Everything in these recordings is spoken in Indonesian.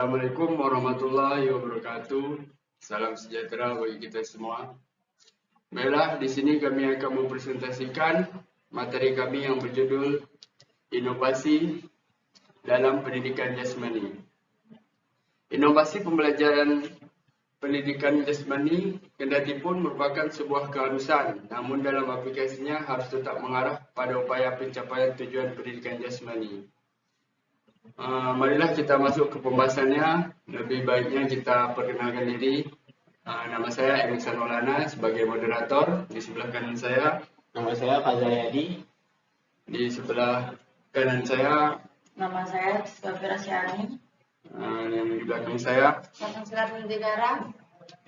Assalamualaikum warahmatullahi wabarakatuh. Salam sejahtera bagi kita semua. Baiklah, di sini kami akan mempresentasikan materi kami yang berjudul Inovasi dalam Pendidikan Jasmani. Inovasi pembelajaran pendidikan jasmani kendati pun merupakan sebuah keharusan, namun dalam aplikasinya harus tetap mengarah pada upaya pencapaian tujuan pendidikan jasmani. Marilah kita masuk ke pembahasannya. Lebih baiknya kita perkenalkan diri. Nama saya Emerson Maulana sebagai moderator. Di sebelah kanan saya, Nama saya Fazal Yadi. Di sebelah kanan saya, Nama saya Safira Syahani. Yang di belakang saya, Saya Serat Negara.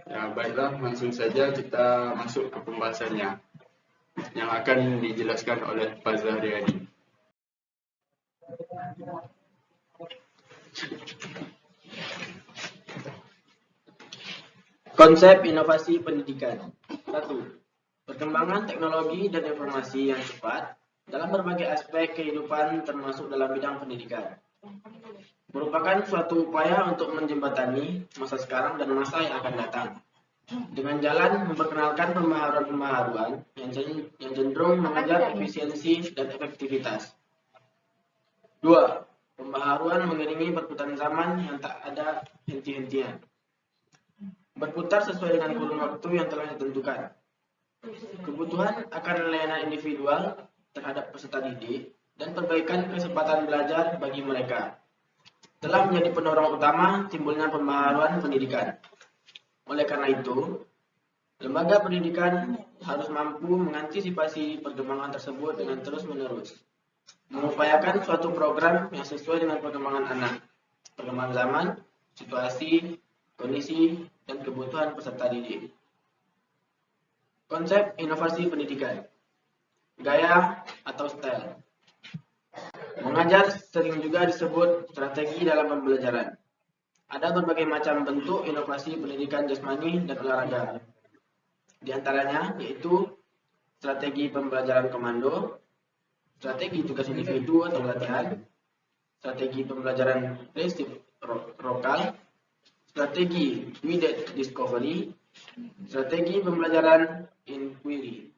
Ya, baiklah, langsung saja kita masuk ke pembahasannya yang akan dijelaskan oleh Fazal Yadi. Konsep inovasi pendidikan. 1. Perkembangan teknologi dan informasi yang cepat dalam berbagai aspek kehidupan termasuk dalam bidang pendidikan. Merupakan suatu upaya untuk menjembatani masa sekarang dan masa yang akan datang. Dengan jalan memperkenalkan pemaharuan yang cenderung mengejar efisiensi dan efektivitas. 2. Pembaharuan mengiringi perputaran zaman yang tak ada henti-hentinya. Berputar sesuai dengan kurun waktu yang telah ditentukan. Kebutuhan akan layanan individual terhadap peserta didik dan perbaikan kesempatan belajar bagi mereka telah menjadi pendorong utama timbulnya pembaharuan pendidikan. Oleh karena itu, lembaga pendidikan harus mampu mengantisipasi perkembangan tersebut dengan terus-menerus, mengupayakan suatu program yang sesuai dengan perkembangan anak, perkembangan zaman, situasi, kondisi, dan kebutuhan peserta didik. Konsep inovasi pendidikan. Gaya atau style. Mengajar sering juga disebut strategi dalam pembelajaran. Ada berbagai macam bentuk inovasi pendidikan jasmani dan olahraga. Di antaranya yaitu strategi pembelajaran komando, strategi tugas individu atau latihan, strategi pembelajaran resiprokal, strategi guided discovery, strategi pembelajaran inquiry.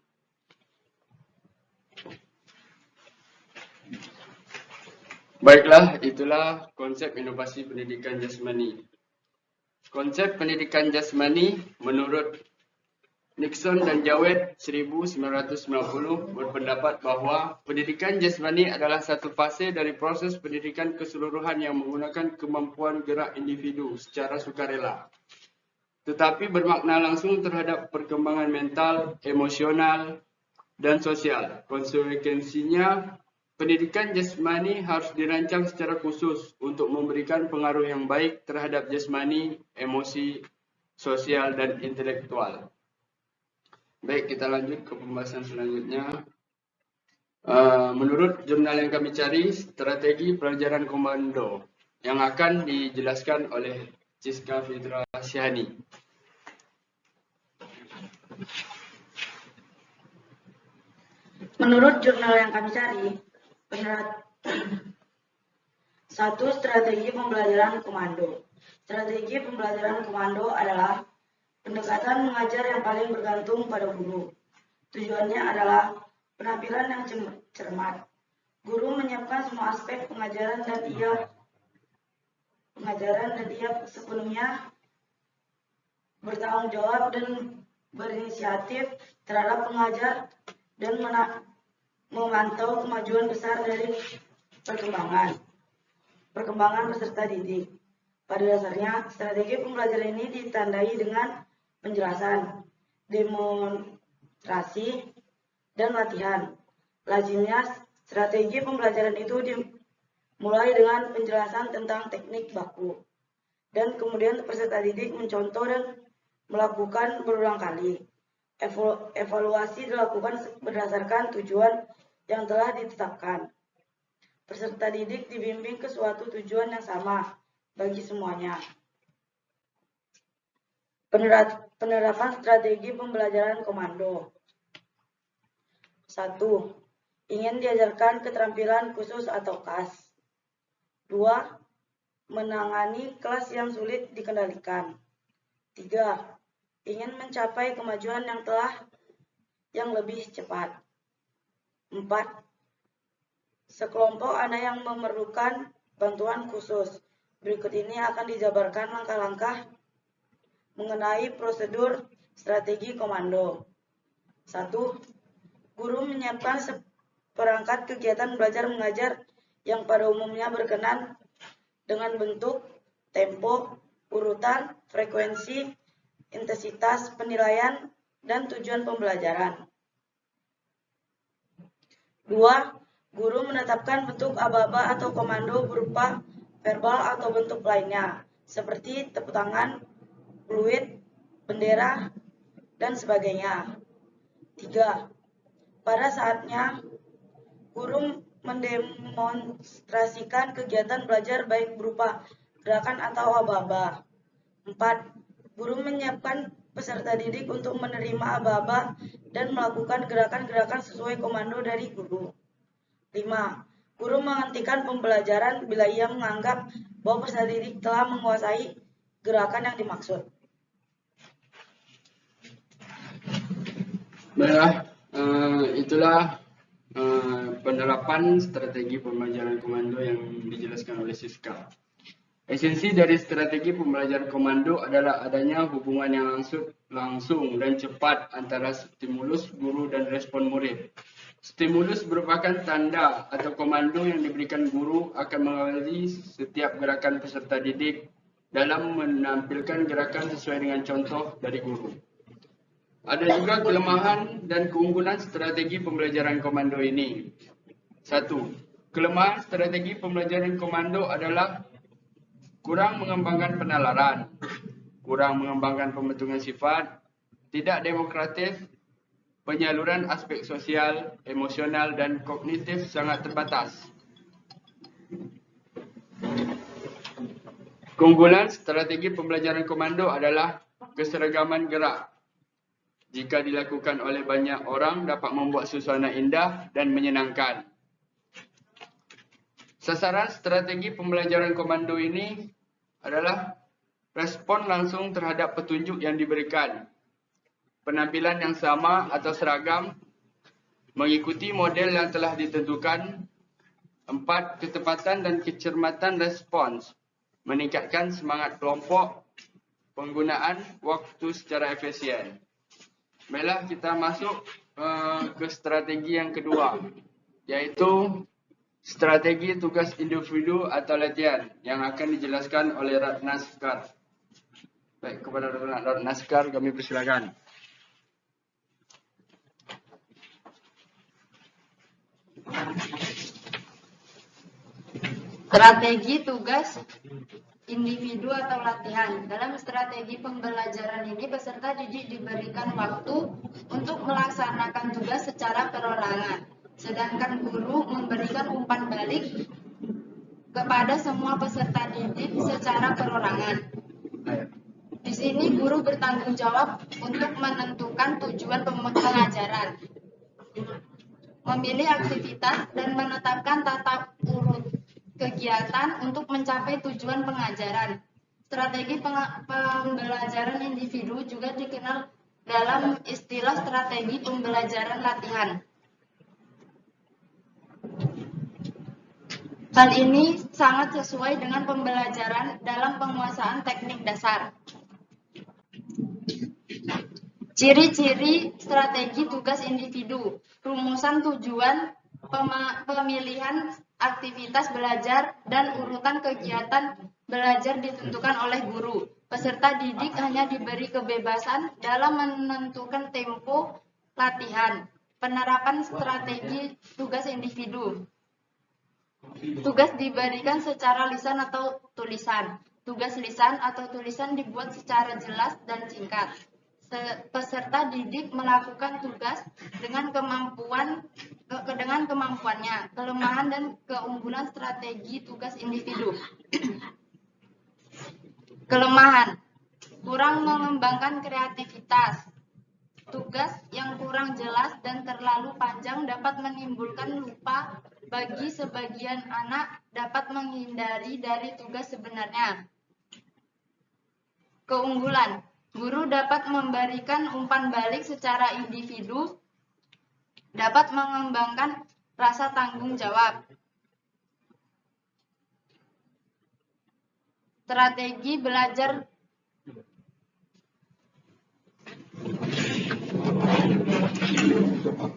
Baiklah, itulah konsep inovasi pendidikan jasmani. Konsep pendidikan jasmani menurut Nixon dan Jawed 1990 berpendapat bahwa pendidikan jasmani adalah satu fase dari proses pendidikan keseluruhan yang menggunakan kemampuan gerak individu secara sukarela, tetapi bermakna langsung terhadap perkembangan mental, emosional, dan sosial. Konsekuensinya, pendidikan jasmani harus dirancang secara khusus untuk memberikan pengaruh yang baik terhadap jasmani, emosi, sosial, dan intelektual. Baik, kita lanjut ke pembahasan selanjutnya. Menurut jurnal yang kami cari, strategi pelajaran komando yang akan dijelaskan oleh Ciska Fitra Syahani. Menurut jurnal yang kami cari, satu, strategi pembelajaran komando. Strategi pembelajaran komando adalah pendekatan mengajar yang paling bergantung pada guru. Tujuannya adalah penampilan yang cermat. Guru menyiapkan semua aspek pengajaran dan ia sepenuhnya bertanggung jawab dan berinisiatif terhadap pengajar dan memantau kemajuan besar dari perkembangan peserta didik. Pada dasarnya, strategi pembelajaran ini ditandai dengan penjelasan, demonstrasi, dan latihan. Lazimnya, strategi pembelajaran itu dimulai dengan penjelasan tentang teknik baku, dan kemudian peserta didik mencontoh dan melakukan berulang kali. Evaluasi dilakukan berdasarkan tujuan yang telah ditetapkan. Peserta didik dibimbing ke suatu tujuan yang sama bagi semuanya. Penerapan strategi pembelajaran komando. 1. Ingin diajarkan keterampilan khusus atau KAS. 2. menangani kelas yang sulit dikendalikan. 3. Ingin mencapai kemajuan yang lebih cepat. 4. Sekelompok anak yang memerlukan bantuan khusus. Berikut ini akan dijabarkan langkah-langkah mengenai prosedur strategi komando. 1. Guru menyiapkan seperangkat kegiatan belajar mengajar yang pada umumnya berkenan dengan bentuk, tempo, urutan, frekuensi, intensitas penilaian, dan tujuan pembelajaran. 2. Guru menetapkan bentuk aba-aba atau komando berupa verbal atau bentuk lainnya, seperti tepuk tangan, fluid, bendera, dan sebagainya. 3. Pada saatnya, guru mendemonstrasikan kegiatan belajar baik berupa gerakan atau aba-aba. 4. Guru menyiapkan peserta didik untuk menerima aba-aba dan melakukan gerakan-gerakan sesuai komando dari guru. 5. Guru menghentikan pembelajaran bila ia menganggap bahwa peserta didik telah menguasai gerakan yang dimaksud. Baiklah, itulah penerapan strategi pembelajaran komando yang dijelaskan oleh Siska. Esensi dari strategi pembelajaran komando adalah adanya hubungan yang langsung dan cepat antara stimulus guru dan respon murid. Stimulus merupakan tanda atau komando yang diberikan guru akan mengawali setiap gerakan peserta didik dalam menampilkan gerakan sesuai dengan contoh dari guru. Ada juga kelemahan dan keunggulan strategi pembelajaran komando ini. 1. Kelemahan strategi pembelajaran komando adalah kurang mengembangkan penalaran, kurang mengembangkan pembentukan sifat, tidak demokratis, penyaluran aspek sosial, emosional, dan kognitif sangat terbatas. Keunggulan strategi pembelajaran komando adalah keseragaman gerak. Jika dilakukan oleh banyak orang, dapat membuat suasana indah dan menyenangkan. Sasaran strategi pembelajaran komando ini adalah respon langsung terhadap petunjuk yang diberikan, penampilan yang sama atau seragam, mengikuti model yang telah ditentukan. 4. Ketepatan dan kecermatan respons, meningkatkan semangat kelompok, penggunaan waktu secara efisien. Baiklah, kita masuk ke strategi yang kedua, yaitu strategi tugas individu atau latihan yang akan dijelaskan oleh Ratna Sekar. Baik, kepada Ratna Sekar kami persilakan. Strategi tugas individu atau latihan. Dalam strategi pembelajaran ini, peserta didik diberikan waktu untuk melaksanakan tugas secara perorangan. Sedangkan guru memberikan umpan balik kepada semua peserta didik secara perorangan. Di sini guru bertanggung jawab untuk menentukan tujuan pengajaran, memilih aktivitas, dan menetapkan tata urut kegiatan untuk mencapai tujuan pengajaran. Strategi pembelajaran individu juga dikenal dalam istilah strategi pembelajaran latihan. Hal ini sangat sesuai dengan pembelajaran dalam penguasaan teknik dasar. Ciri-ciri strategi tugas individu, rumusan tujuan, pemilihan aktivitas belajar, dan urutan kegiatan belajar ditentukan oleh guru. Peserta didik hanya diberi kebebasan dalam menentukan tempo latihan. Penerapan strategi tugas individu. Tugas diberikan secara lisan atau tulisan. Tugas lisan atau tulisan dibuat secara jelas dan singkat. Peserta didik melakukan tugas dengan kemampuannya, kelemahan dan keunggulan strategi tugas individu. Kelemahan, kurang mengembangkan kreativitas. Tugas yang kurang jelas dan terlalu panjang dapat menimbulkan lupa bagi sebagian anak dapat menghindari dari tugas sebenarnya. Keunggulan, guru dapat memberikan umpan balik secara individu, dapat mengembangkan rasa tanggung jawab. Strategi belajar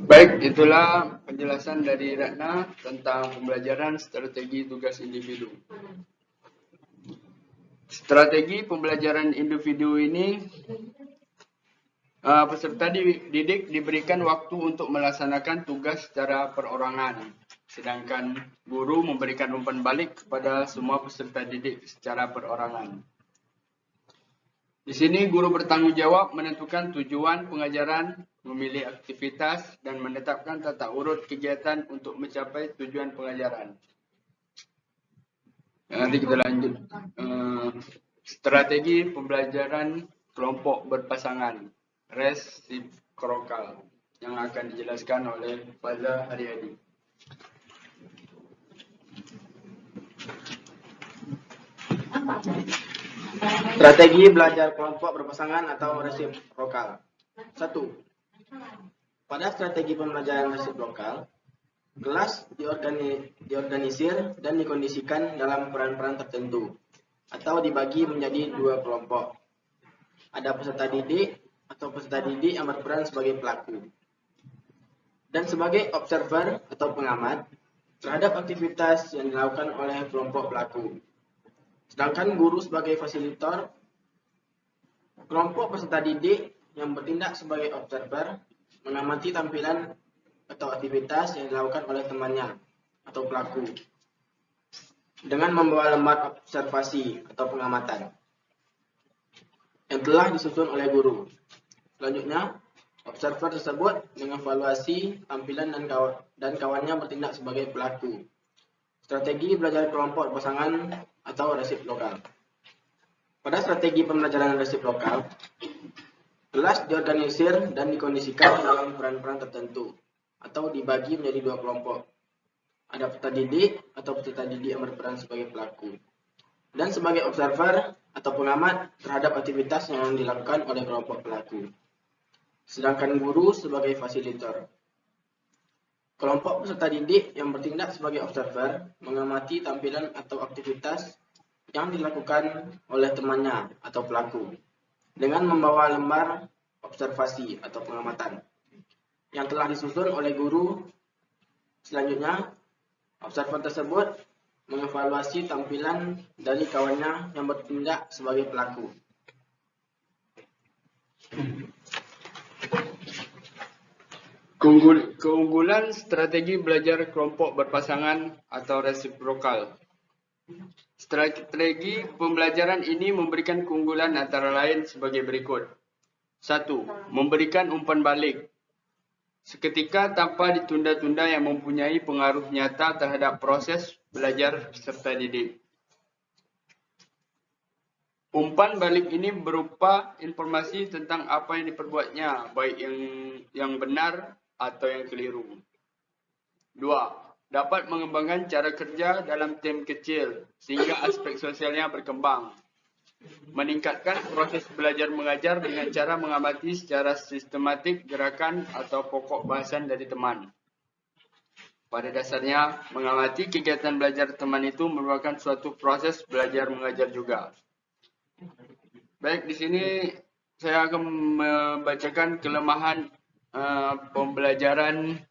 Baik, itulah penjelasan dari Ratna tentang pembelajaran strategi tugas individu. Strategi pembelajaran individu ini, peserta didik diberikan waktu untuk melaksanakan tugas secara perorangan, sedangkan guru memberikan umpan balik kepada semua peserta didik secara perorangan. Di sini guru bertanggung jawab menentukan tujuan pengajaran, memilih aktivitas, dan menetapkan tata urut kegiatan untuk mencapai tujuan pengajaran. Nanti kita lanjut. Strategi pembelajaran kelompok berpasangan, resiprokal, yang akan dijelaskan oleh Faza Haryadi. Strategi belajar kelompok berpasangan atau resiprokal. 1. Pada strategi pembelajaran resiprokal, kelas diorganisir dan dikondisikan dalam peran-peran tertentu atau dibagi menjadi 2 kelompok. Ada peserta didik atau peserta didik yang berperan sebagai pelaku dan sebagai observer atau pengamat terhadap aktivitas yang dilakukan oleh kelompok pelaku. Sedangkan guru sebagai fasilitator, kelompok peserta didik yang bertindak sebagai observer mengamati tampilan atau aktivitas yang dilakukan oleh temannya atau pelaku dengan membawa lembar observasi atau pengamatan yang telah disusun oleh guru. Selanjutnya, observer tersebut mengevaluasi tampilan dan kawannya bertindak sebagai pelaku. Strategi belajar kelompok berpasangan atau resiprokal. Pada strategi pembelajaran resiprokal, kelas diorganisir dan dikondisikan dalam peran-peran tertentu atau dibagi menjadi 2 kelompok. Ada peserta didik atau peserta didik yang berperan sebagai pelaku dan sebagai observer atau pengamat terhadap aktivitas yang dilakukan oleh kelompok pelaku. Sedangkan guru sebagai fasilitator. Kelompok peserta didik yang bertindak sebagai observer mengamati tampilan atau aktivitas yang dilakukan oleh temannya atau pelaku dengan membawa lembar observasi atau pengamatan yang telah disusun oleh guru. Selanjutnya, observer tersebut mengevaluasi tampilan dari kawannya yang bertindak sebagai pelaku. Keunggulan strategi belajar kelompok berpasangan atau resiprokal. Strategi pembelajaran ini memberikan keunggulan antara lain sebagai berikut. 1. Memberikan umpan balik seketika tanpa ditunda-tunda yang mempunyai pengaruh nyata terhadap proses belajar peserta didik. Umpan balik ini berupa informasi tentang apa yang diperbuatnya, baik yang benar atau yang keliru. 2. Dapat mengembangkan cara kerja dalam tim kecil sehingga aspek sosialnya berkembang. Meningkatkan proses belajar mengajar dengan cara mengamati secara sistematik gerakan atau pokok bahasan dari teman. Pada dasarnya, mengamati kegiatan belajar teman itu merupakan suatu proses belajar mengajar juga. Baik, di sini saya akan membacakan kelemahan pembelajaran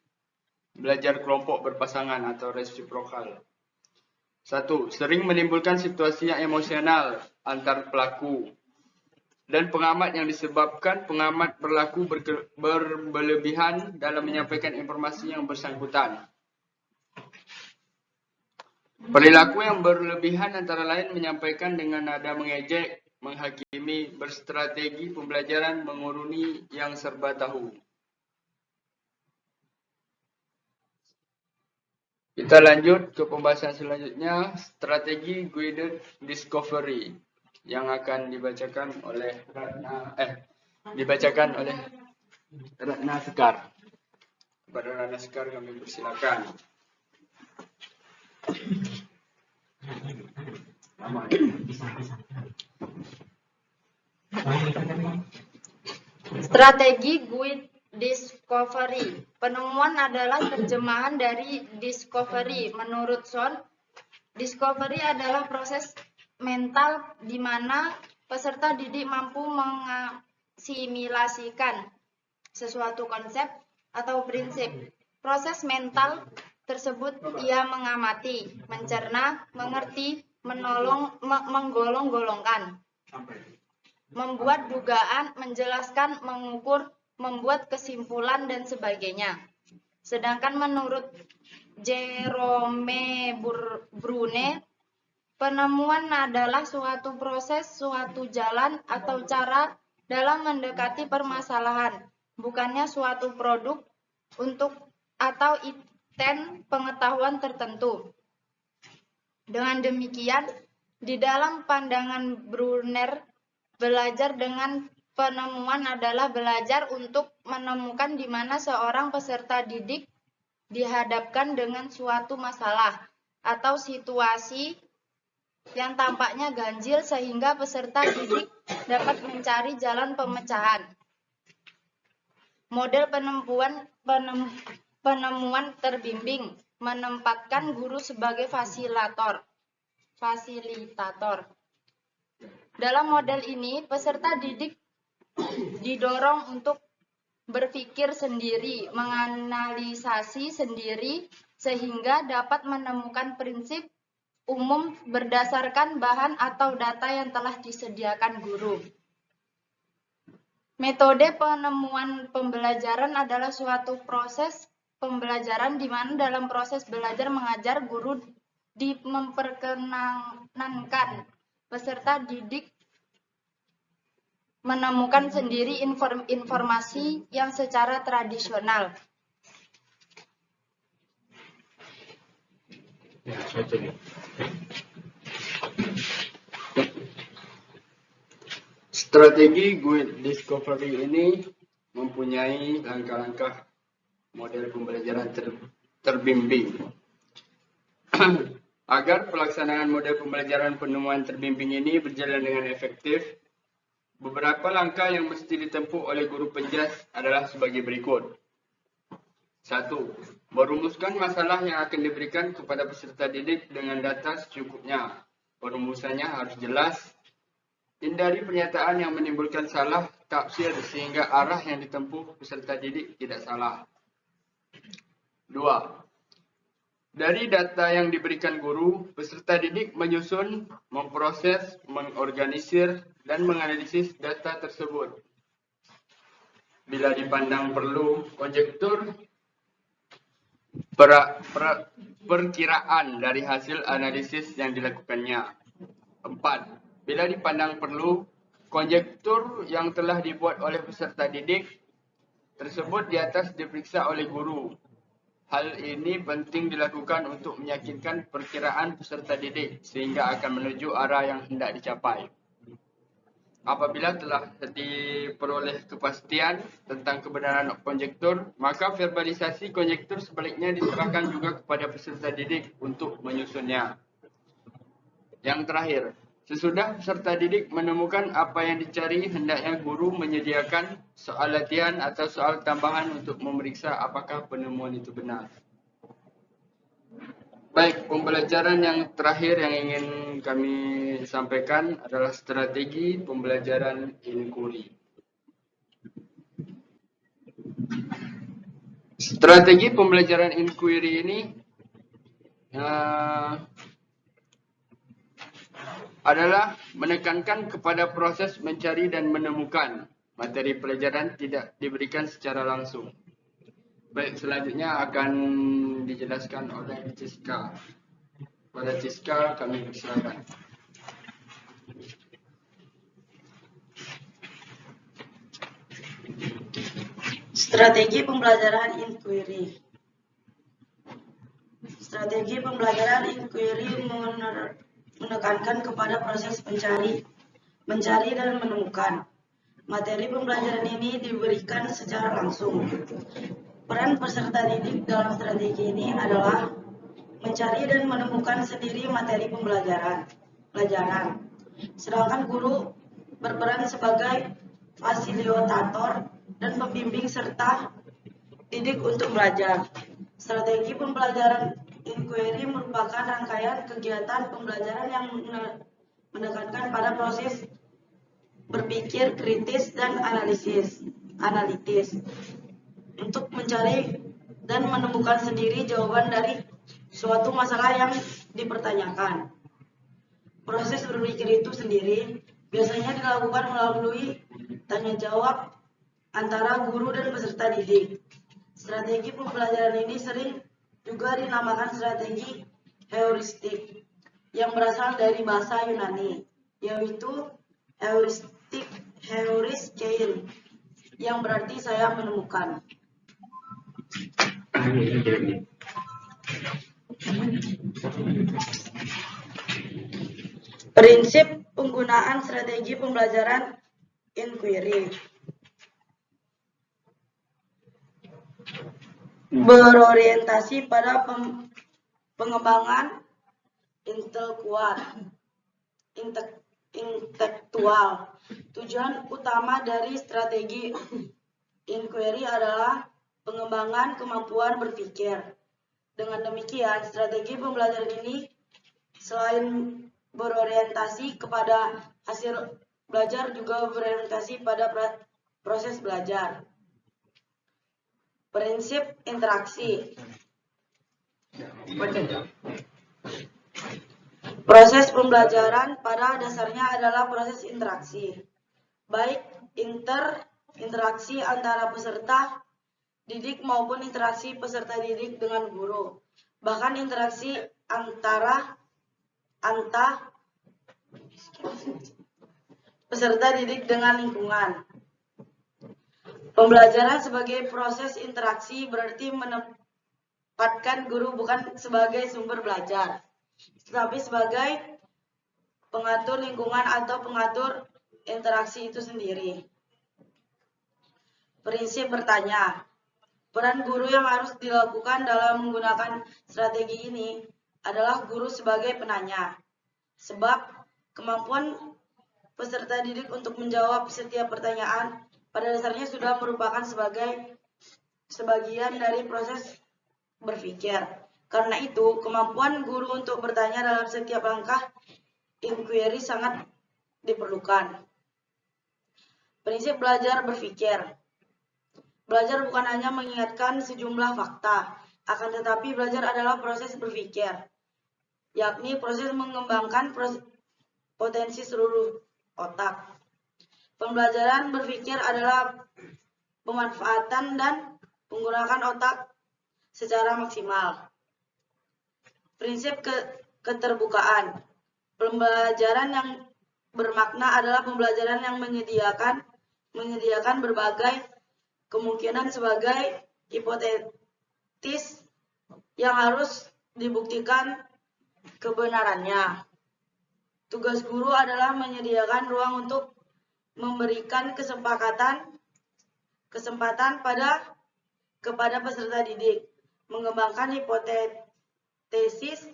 belajar kelompok berpasangan atau resiprokal. 1. Sering menimbulkan situasi yang emosional antar pelaku dan pengamat yang disebabkan pengamat berlaku berlebihan dalam menyampaikan informasi yang bersangkutan. Perilaku yang berlebihan antara lain menyampaikan dengan nada mengejek, menghakimi, berstrategi pembelajaran menguruni yang serba tahu. Kita lanjut ke pembahasan selanjutnya, strategi guided discovery yang akan dibacakan oleh Ratna Sekar. Kepada Ratna Sekar kami persilakan. Strategi Guide Discovery. Penemuan adalah terjemahan dari discovery. Menurut Son, discovery adalah proses mental di mana peserta didik mampu mengasimilasikan sesuatu konsep atau prinsip. Proses mental tersebut ia mengamati, mencerna, mengerti, menggolong-golongkan, membuat dugaan, menjelaskan, mengukur, membuat kesimpulan, dan sebagainya. Sedangkan menurut Jerome Brune, penemuan adalah suatu proses, suatu jalan atau cara dalam mendekati permasalahan, bukannya suatu produk untuk atau item pengetahuan tertentu. Dengan demikian, di dalam pandangan Brunner, belajar dengan penemuan adalah belajar untuk menemukan di mana seorang peserta didik dihadapkan dengan suatu masalah atau situasi yang tampaknya ganjil sehingga peserta didik dapat mencari jalan pemecahan. Model penemuan terbimbing menempatkan guru sebagai fasilitator. Dalam model ini, peserta didik didorong untuk berpikir sendiri, menganalisasi sendiri, sehingga dapat menemukan prinsip umum berdasarkan bahan atau data yang telah disediakan guru. Metode penemuan pembelajaran adalah suatu proses pembelajaran di mana dalam proses belajar mengajar guru memperkenankan peserta didik menemukan sendiri informasi yang secara tradisional. Strategi Guide Discovery ini mempunyai langkah-langkah model pembelajaran terbimbing. Agar pelaksanaan model pembelajaran penemuan terbimbing ini berjalan dengan efektif, beberapa langkah yang mesti ditempuh oleh guru penjas adalah sebagai berikut. 1. Merumuskan masalah yang akan diberikan kepada peserta didik dengan data secukupnya. Perumusannya harus jelas. Hindari pernyataan yang menimbulkan salah tafsir sehingga arah yang ditempuh peserta didik tidak salah. 2. Dari data yang diberikan guru, peserta didik menyusun, memproses, mengorganisir, dan menganalisis data tersebut. Bila dipandang perlu, konjektur perkiraan dari hasil analisis yang dilakukannya. 4. Bila dipandang perlu, konjektur yang telah dibuat oleh peserta didik tersebut di atas diperiksa oleh guru. Hal ini penting dilakukan untuk meyakinkan perkiraan peserta didik sehingga akan menuju arah yang hendak dicapai. Apabila telah diperoleh kepastian tentang kebenaran konjektur, maka verbalisasi konjektur sebaliknya diserahkan juga kepada peserta didik untuk menyusunnya. Yang terakhir, sesudah peserta didik menemukan apa yang dicari, hendaknya guru menyediakan soal latihan atau soal tambahan untuk memeriksa apakah penemuan itu benar. Baik, pembelajaran yang terakhir yang ingin kami sampaikan adalah strategi pembelajaran inquiry. Strategi pembelajaran inquiry ini adalah menekankan kepada proses mencari dan menemukan. Materi pelajaran tidak diberikan secara langsung. Baik, selanjutnya akan dijelaskan oleh Ciska. Pada Ciska kami persilakan. Strategi pembelajaran inquiry. Strategi pembelajaran inquiry menekankan kepada proses mencari dan menemukan. Materi pembelajaran ini diberikan secara langsung. Peran peserta didik dalam strategi ini adalah mencari dan menemukan sendiri materi pelajaran. Sedangkan guru berperan sebagai fasilitator dan pembimbing serta didik untuk belajar. Strategi pembelajaran inquiry merupakan rangkaian kegiatan pembelajaran yang menekankan pada proses berpikir kritis dan analitis untuk mencari dan menemukan sendiri jawaban dari suatu masalah yang dipertanyakan. Proses berpikir itu sendiri biasanya dilakukan melalui tanya jawab antara guru dan peserta didik. Strategi pembelajaran ini sering juga dinamakan strategi heuristik yang berasal dari bahasa Yunani, yaitu heuristein, yang berarti saya menemukan. Prinsip penggunaan strategi pembelajaran inquiry. Berorientasi pada pengembangan intelektual. Tujuan utama dari strategi inquiry adalah pengembangan kemampuan berpikir. Dengan demikian, strategi pembelajaran ini selain berorientasi kepada hasil belajar juga berorientasi pada proses belajar. Prinsip interaksi. Proses pembelajaran pada dasarnya adalah proses interaksi, baik interaksi antara peserta didik maupun interaksi peserta didik dengan guru, bahkan interaksi antara peserta didik dengan lingkungan. Pembelajaran sebagai proses interaksi berarti menempatkan guru bukan sebagai sumber belajar, tetapi sebagai pengatur lingkungan atau pengatur interaksi itu sendiri. Prinsip bertanya. Peran guru yang harus dilakukan dalam menggunakan strategi ini adalah guru sebagai penanya. Sebab kemampuan peserta didik untuk menjawab setiap pertanyaan pada dasarnya sudah merupakan sebagian dari proses berpikir. Karena itu, kemampuan guru untuk bertanya dalam setiap langkah inquiry sangat diperlukan. Prinsip belajar berpikir. Belajar bukan hanya mengingatkan sejumlah fakta, akan tetapi belajar adalah proses berpikir, yakni proses mengembangkan potensi seluruh otak. Pembelajaran berpikir adalah pemanfaatan dan menggunakan otak secara maksimal. Prinsip keterbukaan. Pembelajaran yang bermakna adalah pembelajaran yang menyediakan berbagai kemungkinan sebagai hipotesis yang harus dibuktikan kebenarannya. Tugas guru adalah menyediakan ruang untuk memberikan kesempatan kepada peserta didik mengembangkan hipotesis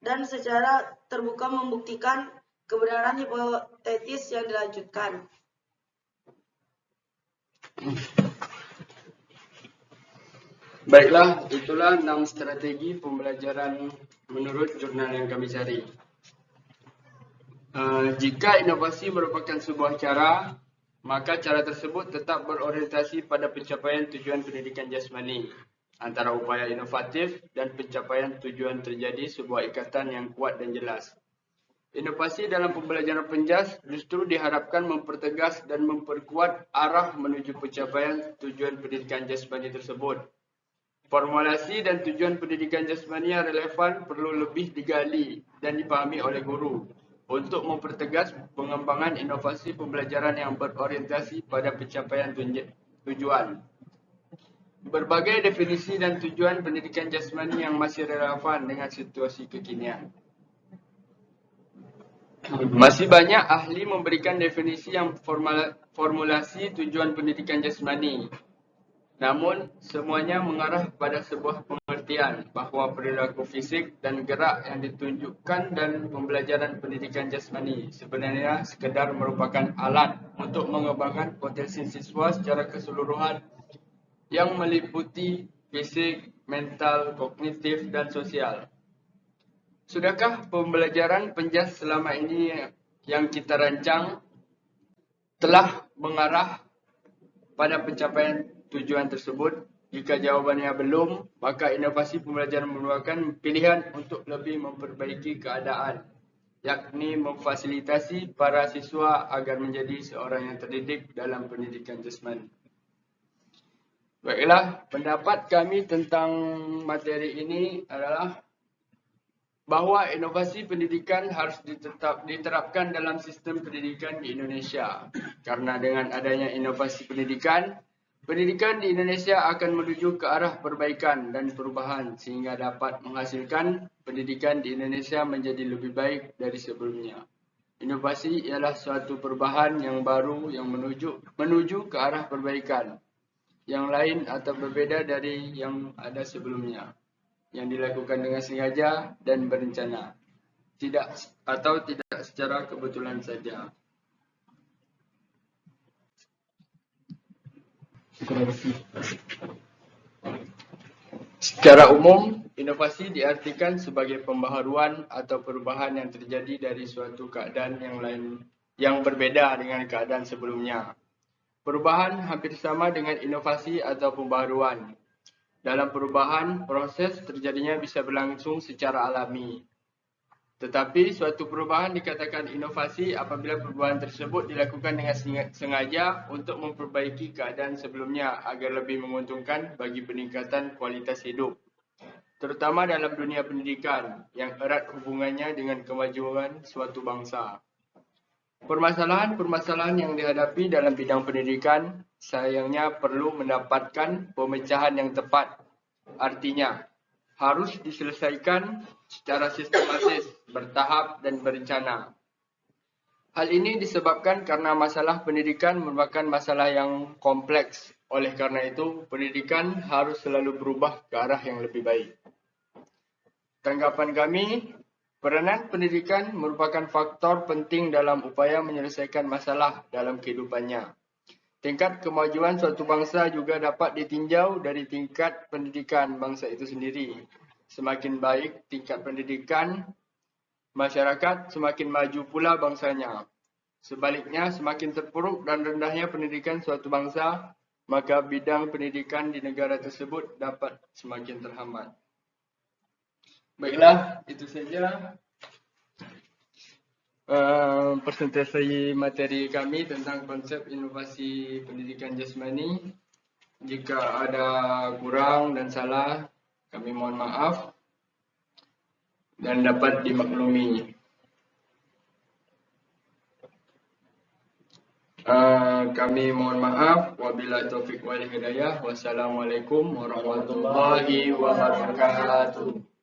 dan secara terbuka membuktikan kebenaran hipotesis yang dilanjutkan. Baiklah, itulah 6 strategi pembelajaran menurut jurnal yang kami cari. Jika inovasi merupakan sebuah cara, maka cara tersebut tetap berorientasi pada pencapaian tujuan pendidikan jasmani. Antara upaya inovatif dan pencapaian tujuan terjadi sebuah ikatan yang kuat dan jelas. Inovasi dalam pembelajaran penjas justru diharapkan mempertegas dan memperkuat arah menuju pencapaian tujuan pendidikan jasmani tersebut. Formulasi dan tujuan pendidikan jasmani yang relevan perlu lebih digali dan dipahami oleh guru untuk mempertegas pengembangan inovasi pembelajaran yang berorientasi pada pencapaian tujuan. Berbagai definisi dan tujuan pendidikan jasmani yang masih relevan dengan situasi kekinian. Masih banyak ahli memberikan definisi yang formulasi tujuan pendidikan jasmani. Namun, semuanya mengarah pada sebuah pengertian bahawa perilaku fisik dan gerak yang ditunjukkan dan pembelajaran pendidikan jasmani sebenarnya sekadar merupakan alat untuk mengembangkan potensi siswa secara keseluruhan yang meliputi fisik, mental, kognitif, dan sosial. Sudahkah pembelajaran penjas selama ini yang kita rancang telah mengarah pada pencapaian tujuan tersebut? Jika jawabannya belum, maka inovasi pembelajaran merupakan pilihan untuk lebih memperbaiki keadaan, yakni memfasilitasi para siswa agar menjadi seorang yang terdidik dalam pendidikan jasmani. Baiklah, pendapat kami tentang materi ini adalah bahawa inovasi pendidikan harus diterapkan dalam sistem pendidikan di Indonesia. Karena dengan adanya inovasi pendidikan di Indonesia akan menuju ke arah perbaikan dan perubahan sehingga dapat menghasilkan pendidikan di Indonesia menjadi lebih baik dari sebelumnya. Inovasi ialah suatu perubahan yang baru yang menuju ke arah perbaikan yang lain atau berbeda dari yang ada sebelumnya, yang dilakukan dengan sengaja dan berencana, tidak secara kebetulan saja. Secara umum, inovasi diartikan sebagai pembaharuan atau perubahan yang terjadi dari suatu keadaan yang lain yang berbeda dengan keadaan sebelumnya. Perubahan hampir sama dengan inovasi atau pembaharuan. Dalam perubahan, proses terjadinya bisa berlangsung secara alami. Tetapi suatu perubahan dikatakan inovasi apabila perubahan tersebut dilakukan dengan sengaja untuk memperbaiki keadaan sebelumnya agar lebih menguntungkan bagi peningkatan kualitas hidup, terutama dalam dunia pendidikan yang erat hubungannya dengan kemajuan suatu bangsa. Permasalahan-permasalahan yang dihadapi dalam bidang pendidikan sayangnya perlu mendapatkan pemecahan yang tepat. Artinya, harus diselesaikan secara sistematis, bertahap dan berencana. Hal ini disebabkan karena masalah pendidikan merupakan masalah yang kompleks. Oleh karena itu, pendidikan harus selalu berubah ke arah yang lebih baik. Tanggapan kami, peranan pendidikan merupakan faktor penting dalam upaya menyelesaikan masalah dalam kehidupannya. Tingkat kemajuan suatu bangsa juga dapat ditinjau dari tingkat pendidikan bangsa itu sendiri. Semakin baik tingkat pendidikan masyarakat, semakin maju pula bangsanya. Sebaliknya, semakin terpuruk dan rendahnya pendidikan suatu bangsa, maka bidang pendidikan di negara tersebut dapat semakin terhambat. Baiklah, itu saja presentasi materi kami tentang konsep inovasi pendidikan jasmani. Jika ada kurang dan salah, kami mohon maaf dan dapat dimaklumi. Kami mohon maaf. Wabillahi taufiq wal hidayah. Wassalamualaikum warahmatullahi wabarakatuh.